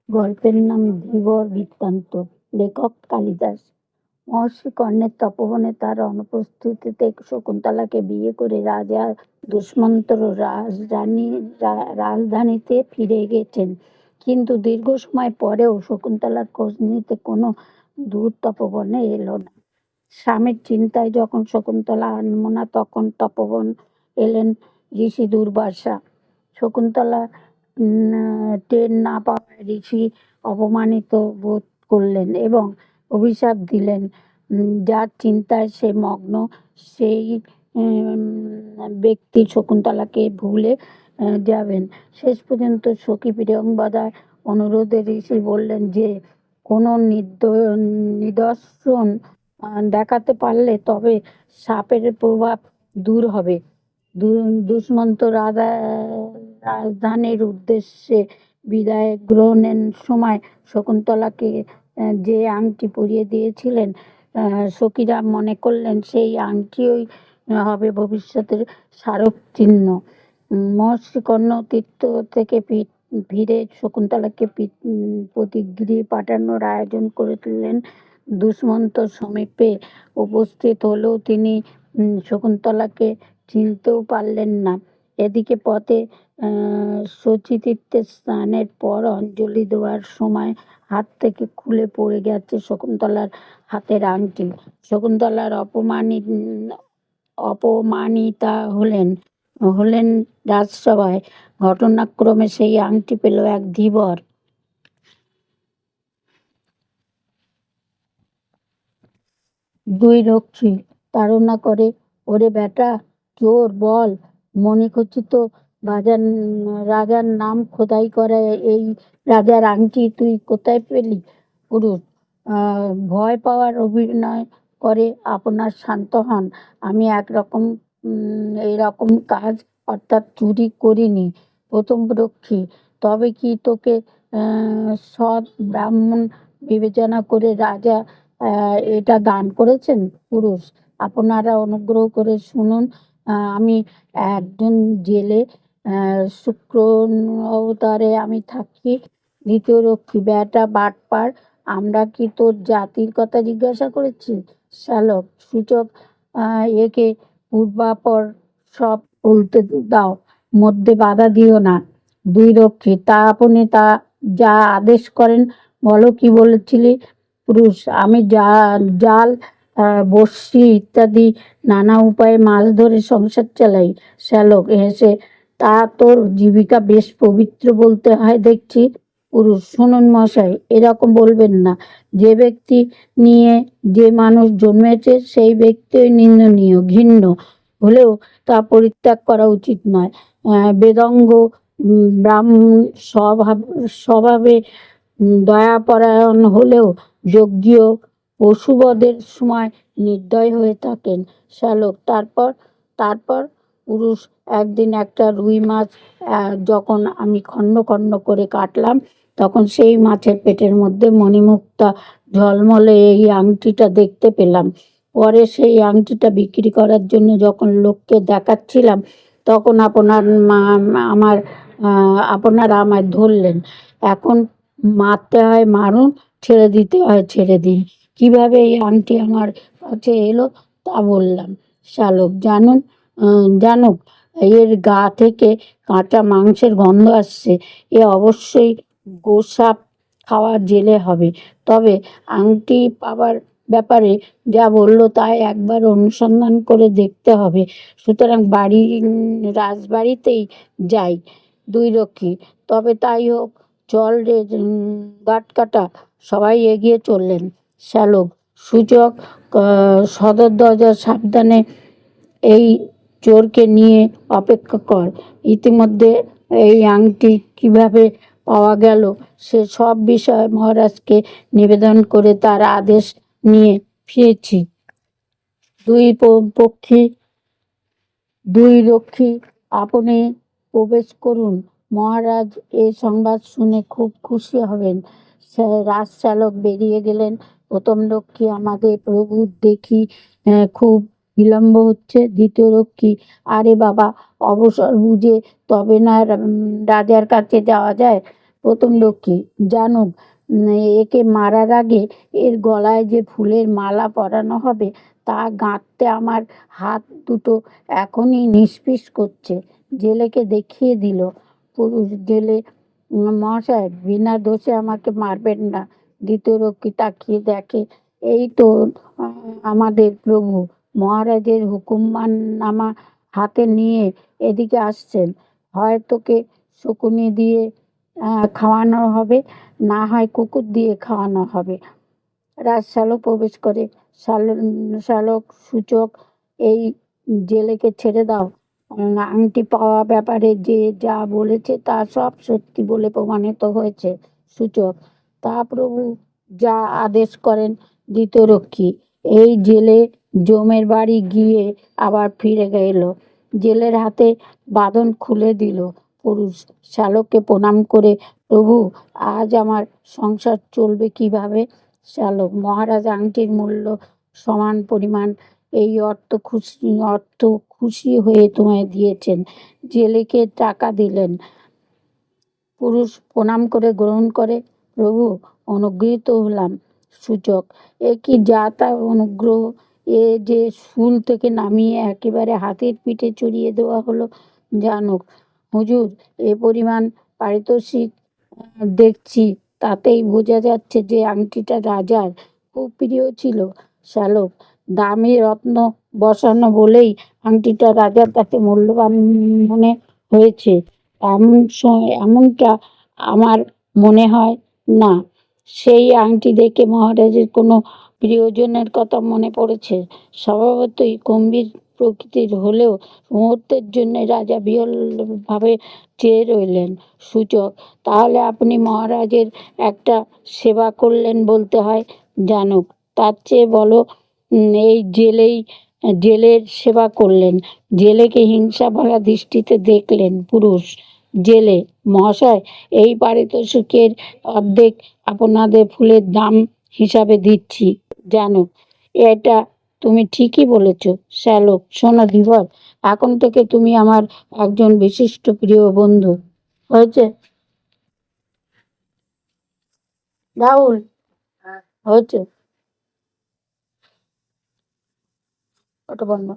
গল্পের নাম ধীবর বৃত্তান্ত। লেখক কালিদাস। মহর্ষি কর্ণের তপোবনে তার অনুপস্থিতিতে শকুন্তলাকে বিয়ে করে রাজা দুষ্মন্ত রাজধানীতে ফিরে গেছেন। কিন্তু দীর্ঘ সময় পরেও শকুন্তলার খোঁজ নিতে কোনো দূত তপোবনে এলো না। স্বামীর চিন্তায় যখন শকুন্তলা আনমনা, তখন তপোবন এলেন ঋষি দুর্বাসা। শকুন্তলা টের না পাওয়ায় ঋষি অপমানিত বোধ করলেন এবং অভিশাপ দিলেন। যার চিন্তায় সে মগ্ন, সেই ব্যক্তি শকুন্তলাকে ভুলে যাবেন। শেষ পর্যন্ত সখী প্রিয়ংবদার অনুরোধে ঋষি বললেন যে কোনো নিদর্শন দেখাতে পারলে তবে সাপের প্রভাব দূর হবে। দুষ্মন্ত রাজধানীর উদ্দেশ্যে বিদায় গ্রহণের সময় শকুন্তলাকে যে আংটি পরিয়ে দিয়েছিলেন, সখীরা মনে করলেন সেই আংটিই হবে ভবিষ্যতের স্মারক চিহ্ন। মহর্ষি কর্ণ তীর্থ থেকে ফিরে শকুন্তলাকে প্রতিগৃহে পাঠানোর আয়োজন করেছিলেন। দুষ্মন্ত সমীপে উপস্থিত হলেও তিনি শকুন্তলাকে চিনতেও পারলেন না। এদিকে পথে শচীতীর্থে স্নানের পর অঞ্জলি দেওয়ার সময় হাত থেকে খুলে পড়ে গেছে শকুন্তলার হাতের আংটি। শকুন্তলার অপমানিতা হলেন রাজসভায়। ঘটনাক্রমে সেই আংটি পেল এক ধীবর। দুই রক্ষী তাড়না করে, ওরে বেটা চোর, বল মণিখচিত রাজার নাম খোদাই করা এই রাজার আংটি তুই কোথায় পেলি? পুরুষ ভয় পাওয়ার অভিনয় করে আপনার শান্ত হন। আমি এইরকম কাজ অর্থাৎ চুরি করিনি। প্রথম রক্ষী তবে কি তোকে সৎ ব্রাহ্মণ বিবেচনা করে রাজা এটা দান করেছেন? পুরুষ আপনারা অনুগ্রহ করে শুনুন, আমি একজন জেলে, শুক্র অবতারে আমি থাকি। দ্বিতীয় রক্ষী বেটা বাটপার, আমরা কি তোর জাতির কথা জিজ্ঞাসা করেছি? শ্যালক সূচক একে পূর্বাপর সব বলতে দাও, মধ্যে বাধা দিও না। দুই রক্ষী তা আপনি যা আদেশ করেন বলো, কি বলেছিলি? পুরুষ আমি জাল, বড়শি ইত্যাদি নানা উপায়ে মাছ ধরে সংসার চালাই। শ্যালক হেসে, তা তোর জীবিকা বেশ পবিত্র বলতে হয় দেখছি। পুরুষ শুনুন মশাই, এরকম বলবেন না। যে ব্যক্তি নিয়ে যে মানুষ জন্মেছে সেই ব্যক্তি নিন্দনীয়, ঘৃণ্য হলেও তা পরিত্যাগ করা উচিত নয়। বেদজ্ঞ ব্রাহ্মণ স্বভাবে দয়াপরায়ণ হলেও যজ্ঞীয় পশুবধের সময় নির্দয় হয়ে থাকেন। শ্যালক তারপর পুরুষ একদিন একটা রুই মাছ যখন আমি খণ্ড খণ্ড করে কাটলাম, তখন সেই মাছের পেটের মধ্যে মণিমুক্তা ঝলমলে এই আংটিটা দেখতে পেলাম। পরে সেই আংটিটা বিক্রি করার জন্য যখন লোককে দেখাচ্ছিলাম, তখন আপনারা আমায় ধরলেন। এখন মারতে হয় মারুন, ছেড়ে দিতে হয় ছেড়ে দিন। কিভাবে এই আংটি আমার কাছে এলো তা বললাম। শ্যালক জানুক, এর গা থেকে কাঁচা মাংসের গন্ধ আসছে, এ অবশ্যই গোসাপ খাওয়া জেলে হবে। তবে আংটি পাবার ব্যাপারে যা বলল তাই একবার অনুসন্ধান করে দেখতে হবে। সুতরাং রাজবাড়িতেই যাই। দুই রক্ষী তবে তাই হোক, চল রে গাটকাটা। সবাই এগিয়ে চললেন। শ্যালক সূচক সদর দরজা সাবধানে এই চোরকে নিয়ে অপেক্ষা কর। ইতিমধ্যে এই আংটি কিভাবে পাওয়া গেল সে সব বিষয় মহারাজকে নিবেদন করে তার আদেশ নিয়ে ফিরেছি। দুই রক্ষী আপনি প্রবেশ করুন। মহারাজ এ সংবাদ শুনে খুব খুশি হবেন। রাজশ্যালক বেরিয়ে গেলেন। প্রথম রক্ষী, আমাদের প্রভু দেখি খুব বিলম্ব হচ্ছে। দ্বিতীয় রক্ষী, আরে বাবা, অবসর বুঝে তবে না রাজার কাছে যাওয়া যায়। প্রথম রক্ষী, জানুক একে মারার আগে এর গলায় যে ফুলের মালা পরানো হবে তা গাঁথতে আমার হাত দুটো এখনই নিষ্পিস করছে। জেলেকে দেখিয়ে দিল। পুরুষ, জেলে মহাশয়, বিনা দোষে আমাকে মারবেন না। দ্বিতীয় রক্ষী তাকিয়ে দেখে, এই তো আমাদের প্রভু মহারাজের হুকুমনামা হাতে নিয়ে এদিকে আসছেন। হয় তোকে শকুনি দিয়ে খাওয়ানো হবে, না হয় কুকুর দিয়ে খাওয়ানো হবে। রাজশ্যালক প্রবেশ করে। শ্যালক সূচক, এই জেলেকে ছেড়ে দাও। আংটি পাওয়া ব্যাপারে যে যা বলেছে তা সব সত্যি বলে প্রমাণিত হয়েছে। সূচক, তা প্রভু যা আদেশ করেন। দ্বিতীয় রক্ষী, এই জেলে জমের বাড়ি গিয়ে আবার ফিরে গেল। জেলের হাতে বাঁধন খুলে দিল। পুরুষ শ্যালককে প্রণাম করে, প্রভু আজ আমার সংসার চলবে কিভাবে? শ্যালক, মহারাজ আংটির মূল্য সমান পরিমাণ এই অর্থ খুশি হয়ে তোমায় দিয়েছেন। জেলেকে টাকা দিলেন। পুরুষ প্রণাম করে গ্রহণ করে, প্রভু অনুগৃহীত হলাম। সূচক, এ কি যা তা অনুগ্রহ? এ যে শুল থেকে নামিয়ে একেবারে হাতের পিঠে চড়িয়ে দেওয়া হলো। জানুক, হুজুর এ পরিমাণ পারিতোষিক দেখছি, তাতেই বোঝা যাচ্ছে যে আংটিটা রাজার খুব প্রিয় ছিল। শ্যালক, দামি রত্ন বসানো বলেই আংটিটা রাজার কাছে মূল্যবান মনে হয়েছে এমনটা আমার মনে হয় না। সেই আংটি দেখে মহারাজের কোনো প্রিয়জনের কথা মনে পড়েছে। স্বভাবতই গম্ভীর প্রকৃতির হলেও মুহূর্তের জন্য রাজা বিহ্বলভাবে চেয়ে রইলেন। সূচক, তাহলে আপনি মহারাজের একটা সেবা করলেন বলতে হয়। জানুক, তার চেয়ে বলো, এই জেলের সেবা করলেন। জেলেকে হিংসা ভরা দৃষ্টিতে দেখলেন। পুরুষ, জেলে মহাশয়, এই পারিতোষিকের অর্ধেক আপনাদের ফুলের দাম হিসাবে দিচ্ছি। জানুক, এটা তুমি ঠিকই বলেছ। শ্যালক, শোনো ধীবর, এখন থেকে তুমি আমার একজন বিশিষ্ট প্রিয় বন্ধু। হয়েছে রাহুল? হয়েছে, ওটা বন্ধ।